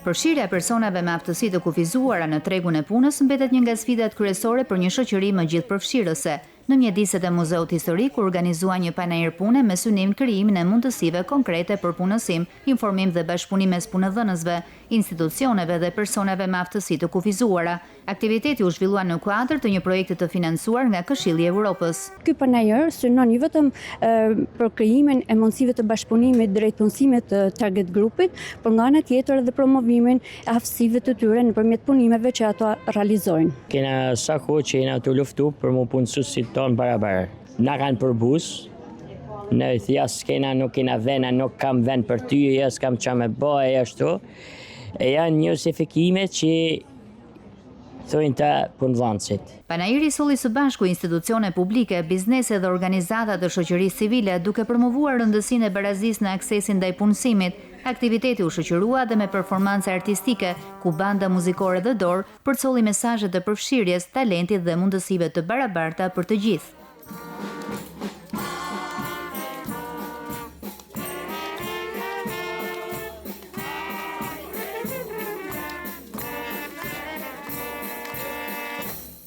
Përfshirja e personave me aftësi të kufizuara në tregun e punës mbetet një nga sfidat kryesore për një shoqëri më gjithëpërfshirëse. Në mjediset e Muzeut Historik organizua një panajër pune me synim krijimin e mundësive konkrete për punësim, informim dhe bashkëpunim mes punëdhënësve, institucioneve dhe personave me aftësi të kufizuara. Aktiviteti u zhvillua në kuadër të një projekti të financuar nga Këshilli i Evropës. Ky panajër synon jo vetëm për krijimin e mundësive të bashkëpunimit drejt punësimit të target grupit, por nga ana tjetër edhe promovimin e aftësive të tyre nëpërmjet punimeve që ato realizojnë. Kena sa kohë që jena të luftu për mu punësuesit tonë barabar. Na kanë përbus, në thjesht kena nuk kena vena, nuk kam vend për ty, jes kam qa me bëj ashtu. E janë justifikime që thojnë të punëdhënësit. Panajiri solli së bashku institucione publike, biznese dhe organizata të shoqërisë civile duke promovuar rëndësinë e barazisë në aksesin ndaj punësimit. Aktiviteti u shoqërua dhe me performanca artistike, ku banda muzikore dhe dorë përcolli mesazhe të përfshirjes, talentit dhe mundësive të barabarta për të gjithë.